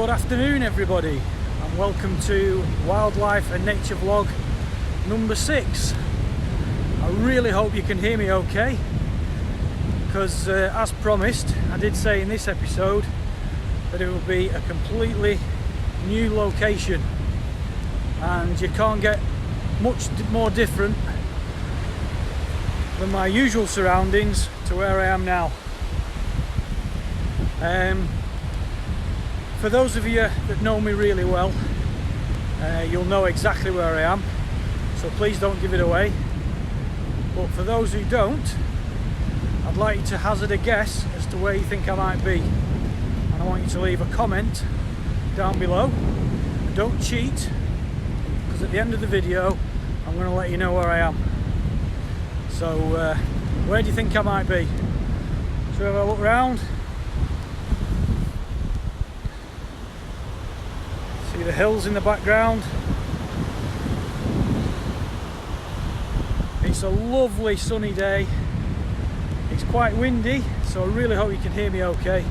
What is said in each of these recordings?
Good afternoon everybody, and welcome to Wildlife and Nature Vlog number 6. I really hope you can hear me okay, because as promised, I did say in this episode that it will be a completely new location, and you can't get much more different than my usual surroundings to where I am now. For those of you that know me really well, you'll know exactly where I am, so please don't give it away. But for those who don't, I'd like you to hazard a guess as to where you think I might be, and I want you to leave a comment down below. Don't cheat, because at the end of the video I'm going to let you know where I am. So where do you think I might be? So have a look round. See the hills in the background. It's a lovely sunny day. It's quite windy, so I really hope you can hear me okay.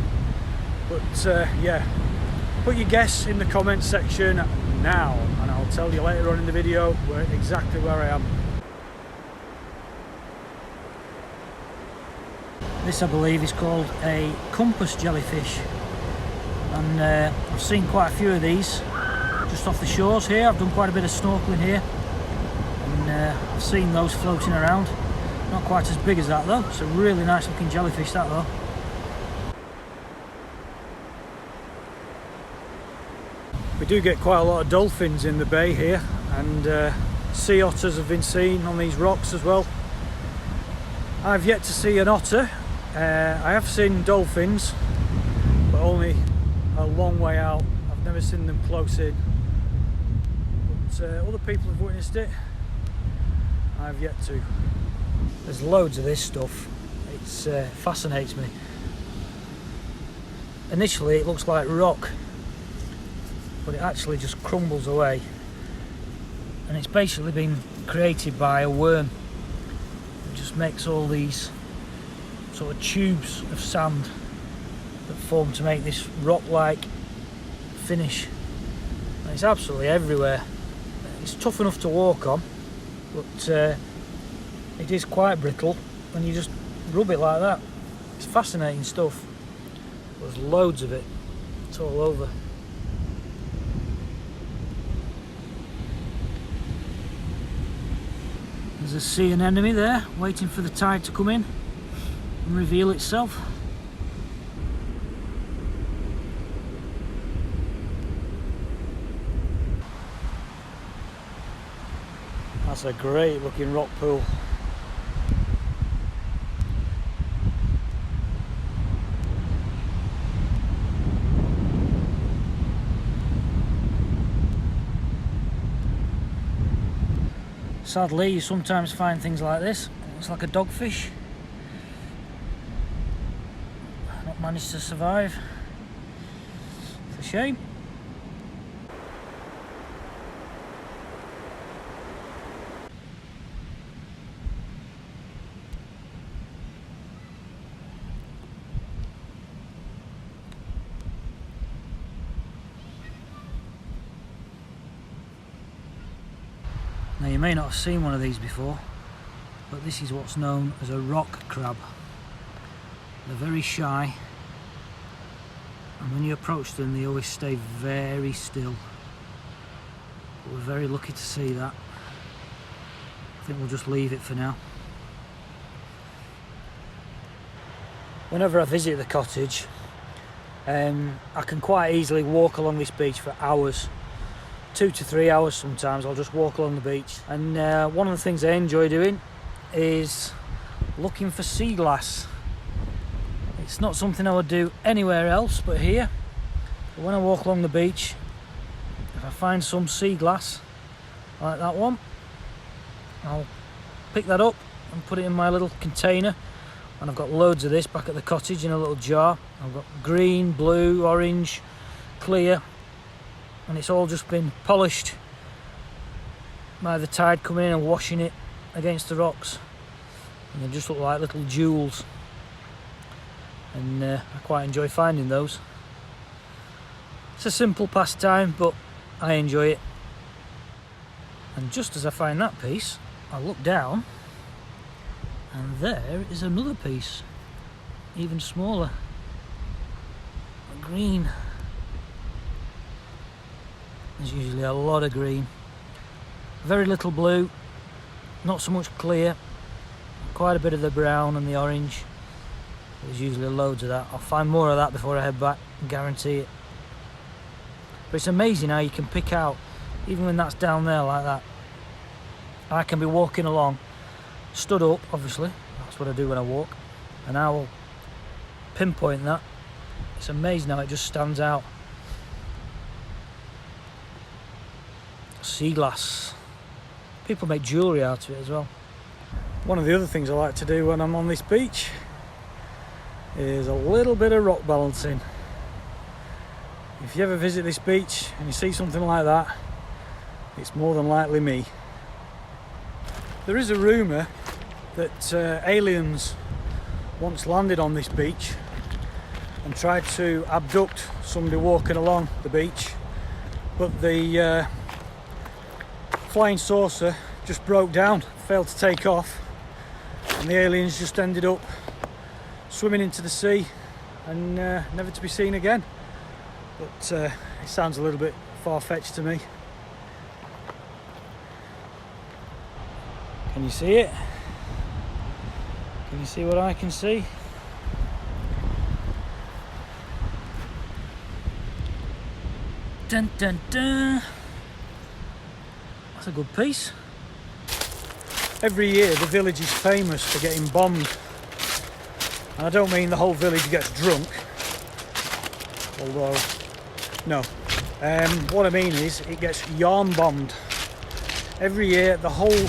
But yeah, put your guess in the comments section now, and I'll tell you later on in the video exactly where I am. This, I believe, is called a compass jellyfish, and I've seen quite a few of these just off the shores here. I've done quite a bit of snorkeling here, and I've seen those floating around. Not quite as big as that though. It's a really nice looking jellyfish, that though. We do get quite a lot of dolphins in the bay here, and sea otters have been seen on these rocks as well. I've yet to see an otter. I have seen dolphins, but only a long way out. I've never seen them close in. But other people have witnessed it. I've yet to. There's loads of this stuff. It fascinates me. Initially it looks like rock, but it actually just crumbles away. And it's basically been created by a worm. It just makes all these sort of tubes of sand that form to make this rock-like finish. And it's absolutely everywhere. It's tough enough to walk on, but it is quite brittle when you just rub it like that. It's fascinating stuff. There's loads of it. It's all over. There's a sea anemone there, waiting for the tide to come in and reveal itself. That's a great looking rock pool. Sadly, you sometimes find things like this. It looks like a dogfish. Not managed to survive. It's a shame. Now, you may not have seen one of these before, but this is what's known as a rock crab. They're very shy, and when you approach them they always stay very still. But we're very lucky to see that. I think we'll just leave it for now. Whenever I visit the cottage, I can quite easily walk along this beach for hours. 2 to 3 hours sometimes. I'll just walk along the beach, and one of the things I enjoy doing is looking for sea glass. It's not something I would do anywhere else but here. But when I walk along the beach, if I find some sea glass like that one, I'll pick that up and put it in my little container. And I've got loads of this back at the cottage in a little jar. I've got green, blue, orange, clear, and it's all just been polished by the tide coming in and washing it against the rocks, and they just look like little jewels. and I quite enjoy finding those. It's a simple pastime, but I enjoy it. And just as I find that piece, I look down and there is another piece, even smaller, green. There's usually a lot of green, very little blue, not so much clear, quite a bit of the brown and the orange. There's usually loads of that. I'll find more of that before I head back, guarantee it. But it's amazing how you can pick out, even when that's down there like that. I can be walking along, stood up obviously, that's what I do when I walk, and I will pinpoint that. It's amazing how it just stands out. Sea glass. People make jewellery out of it as well. One of the other things I like to do when I'm on this beach is a little bit of rock balancing. If you ever visit this beach and you see something like that, it's more than likely me. There is a rumour that aliens once landed on this beach and tried to abduct somebody walking along the beach, but the flying saucer just broke down, failed to take off, and the aliens just ended up swimming into the sea and never to be seen again. But it sounds a little bit far-fetched to me. Can you see it? Can you see what I can see? Dun dun dun! That's a good piece. Every year the village is famous for getting bombed. And I don't mean the whole village gets drunk, although, no. What I mean is it gets yarn bombed. Every year the whole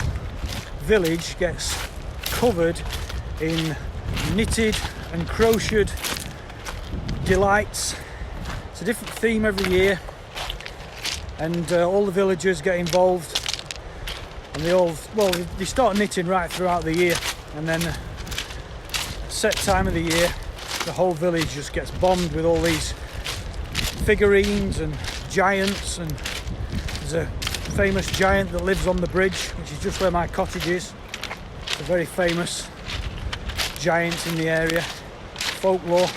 village gets covered in knitted and crocheted delights. It's a different theme every year, and all the villagers get involved, and they start knitting right throughout the year, and then set time of the year the whole village just gets bombed with all these figurines and giants. And there's a famous giant that lives on the bridge, which is just where my cottage is. It's a very famous giant in the area, folklore,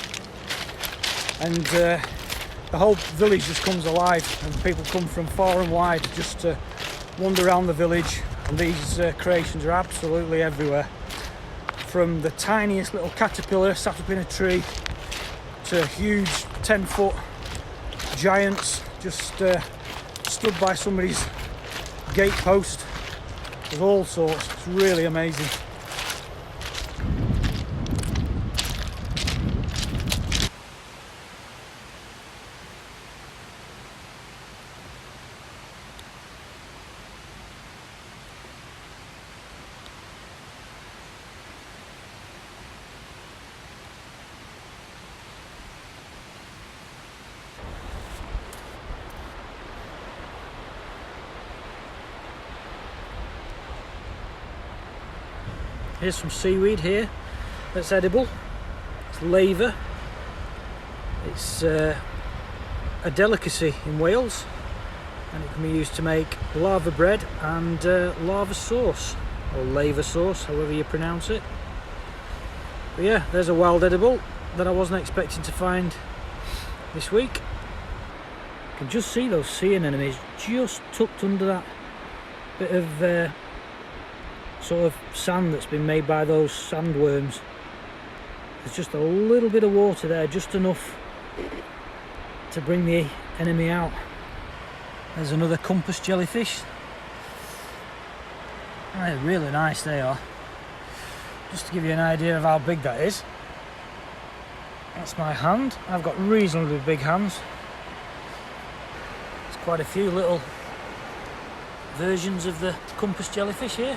and the whole village just comes alive, and people come from far and wide just to wander around the village. And these creations are absolutely everywhere, from the tiniest little caterpillar sat up in a tree to huge 10-foot giants just stood by somebody's gate post. There's all sorts. It's really amazing. Here's some seaweed here that's edible. It's laver. It's a delicacy in Wales, and it can be used to make lava bread and lava sauce, or laver sauce, however you pronounce it. But yeah, there's a wild edible that I wasn't expecting to find this week. You can just see those sea anemones just tucked under that bit of sort of sand that's been made by those sandworms. There's just a little bit of water there, just enough to bring the enemy out. There's another compass jellyfish. They're really nice, they are. Just to give you an idea of how big that is. That's my hand. I've got reasonably big hands. There's quite a few little versions of the compass jellyfish here.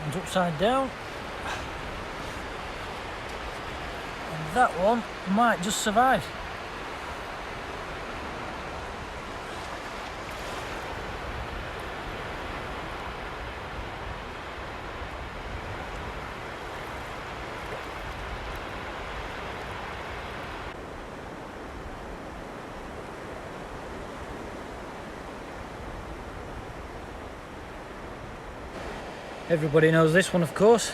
One's upside down. And that one might just survive. Everybody knows this one, of course.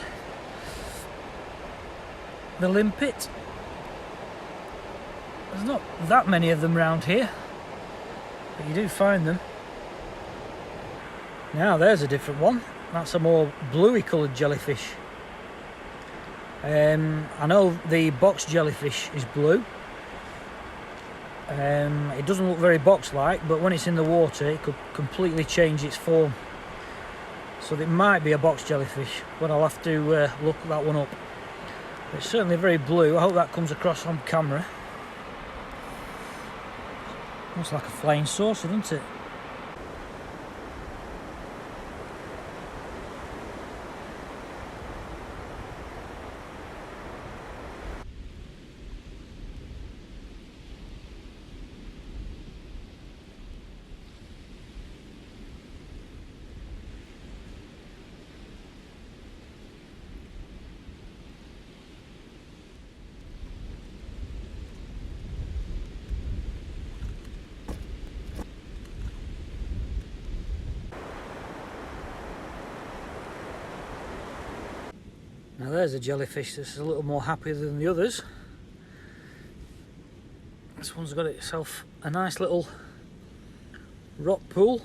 The limpet. There's not that many of them round here, but you do find them. Now there's a different one. That's a more bluey coloured jellyfish. I know the box jellyfish is blue. It doesn't look very box-like, but when it's in the water it could completely change its form. So it might be a box jellyfish, but I'll have to look that one up. It's certainly very blue. I hope that comes across on camera. Looks like a flying saucer, doesn't it? Now there's a jellyfish that's a little more happy than the others. This one's got itself a nice little rock pool.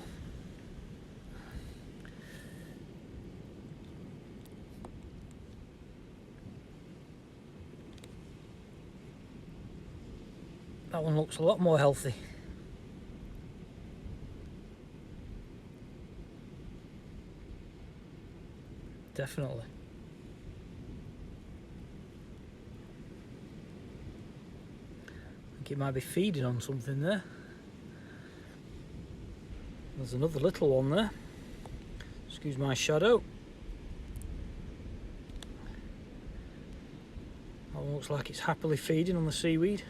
That one looks a lot more healthy. Definitely. It might be feeding on something there. There's another little one there. Excuse my shadow. That one looks like it's happily feeding on the seaweed.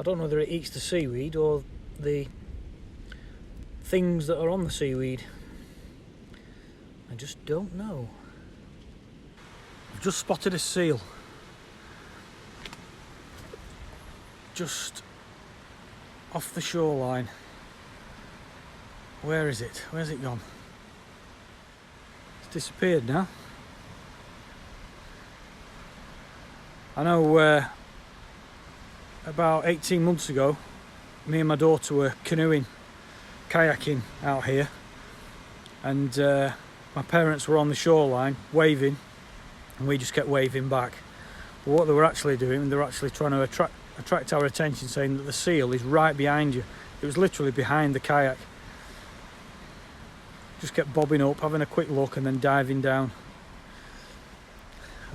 I don't know whether it eats the seaweed or the things that are on the seaweed. I just don't know. I've just spotted a seal. Just off the shoreline. Where is it? Where's it gone? It's disappeared now. I know about 18 months ago, me and my daughter were canoeing, kayaking out here, and my parents were on the shoreline waving, and we just kept waving back. But what they were actually doing, they were actually trying to attract our attention, saying that the seal is right behind you. It was literally behind the kayak. Just kept bobbing up, having a quick look, and then diving down.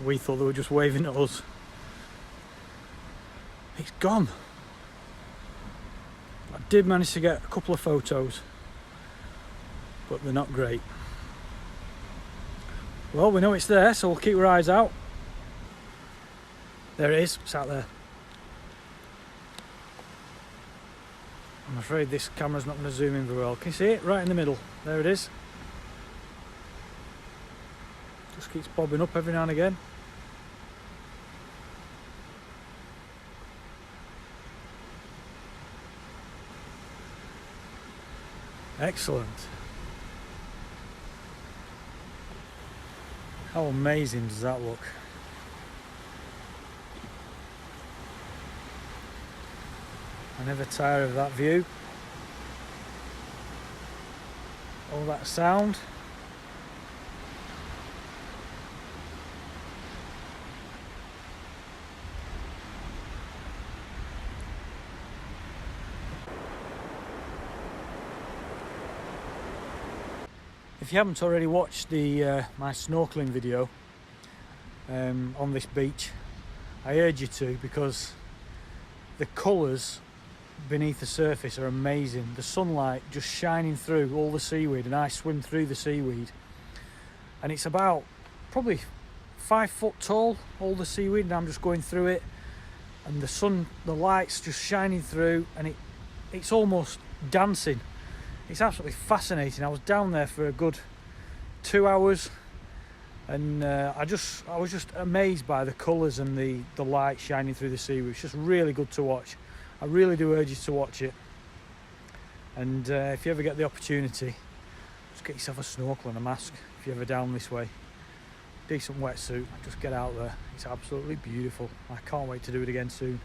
We thought they were just waving at us. It's gone. I did manage to get a couple of photos, but they're not great. Well, we know it's there, so we'll keep our eyes out. There it is, it's out there. I'm afraid this camera's not going to zoom in very well. Can you see it? Right in the middle. There it is. Just keeps bobbing up every now and again. Excellent. How amazing does that look? I never tire of that view. All that sound. If you haven't already watched my snorkeling video on this beach, I urge you to, because the colours beneath the surface are amazing. The sunlight just shining through all the seaweed, and I swim through the seaweed, and it's about probably 5 foot tall, all the seaweed, and I'm just going through it, and the light's just shining through, and it's almost dancing. It's absolutely fascinating. I was down there for a good 2 hours, and I was just amazed by the colours and the light shining through the seaweed. It's just really good to watch. I really do urge you to watch it, and if you ever get the opportunity, Just get yourself a snorkel and a mask if you're ever down this way. Decent wetsuit, just get out there. It's absolutely beautiful. I can't wait to do it again soon.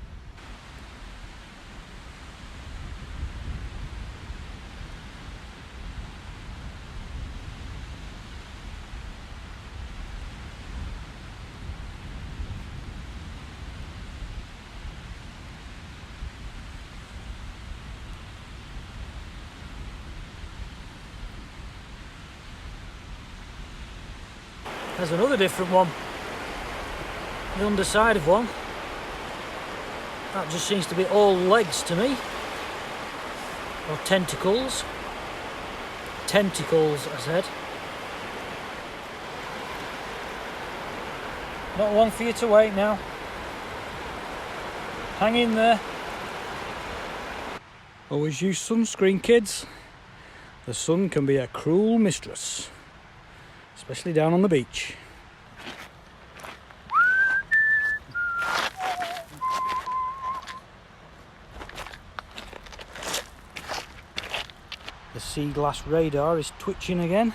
There's another different one. The underside of one. That just seems to be all legs to me. Or tentacles. Tentacles, I said. Not long for you to wait now. Hang in there. Always use sunscreen, kids. The sun can be a cruel mistress. Especially down on the beach. The sea glass radar is twitching again.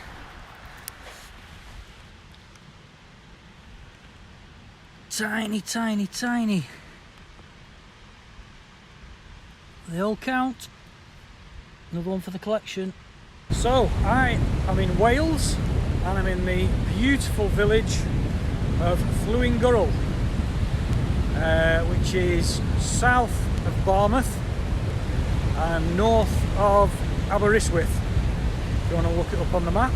Tiny, tiny, tiny. They all count. Another one for the collection. So, I am in Wales. And I'm in the beautiful village of Flewing-Gurrel, which is south of Barmouth and north of Aberystwyth, if you want to look it up on the map.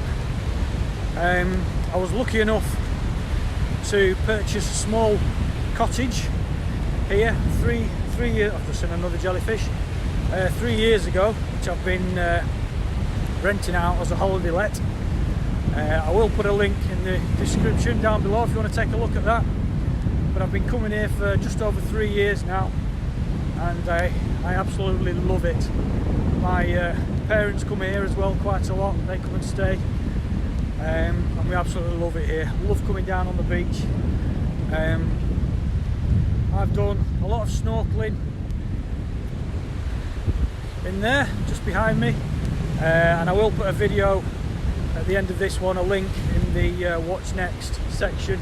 I was lucky enough to purchase a small cottage here 3 years, I've just seen another jellyfish, 3 years ago, which I've been renting out as a holiday let. I will put a link in the description down below if you want to take a look at that. But I've been coming here for just over 3 years now, and I absolutely love it. My parents come here as well quite a lot. They come and stay, and we absolutely love it here. Love coming down on the beach. I've done a lot of snorkeling in there just behind me, and I will put a video at the end of this one, a link in the What's Next section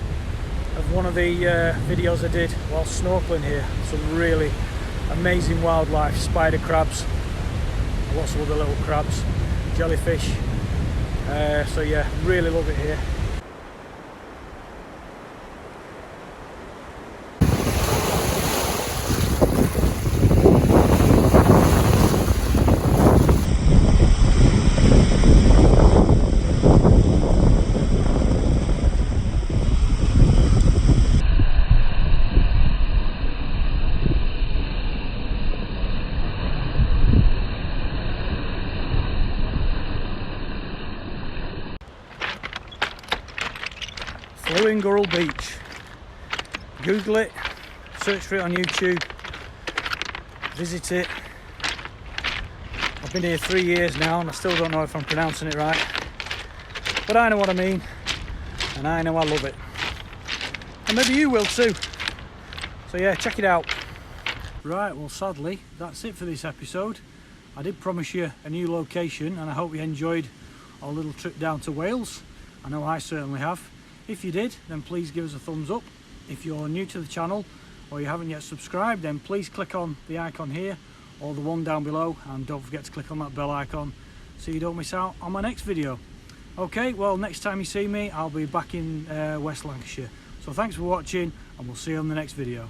of one of the videos I did while snorkeling here. Some really amazing wildlife, spider crabs, lots of other little crabs, jellyfish. So yeah, really love it here. Flewing-Gurrel Beach. Google it, search for it on YouTube, visit it. I've been here 3 years now and I still don't know if I'm pronouncing it right, but I know what I mean and I know I love it, and maybe you will too. So yeah, check it out. Right, well sadly that's it for this episode. I did promise you a new location and I hope you enjoyed our little trip down to Wales. I know I certainly have. If you did, then please give us a thumbs up. If you're new to the channel or you haven't yet subscribed, then please click on the icon here or the one down below, and don't forget to click on that bell icon so you don't miss out on my next video. Okay, well next time you see me I'll be back in West Lancashire. So thanks for watching and we'll see you on the next video.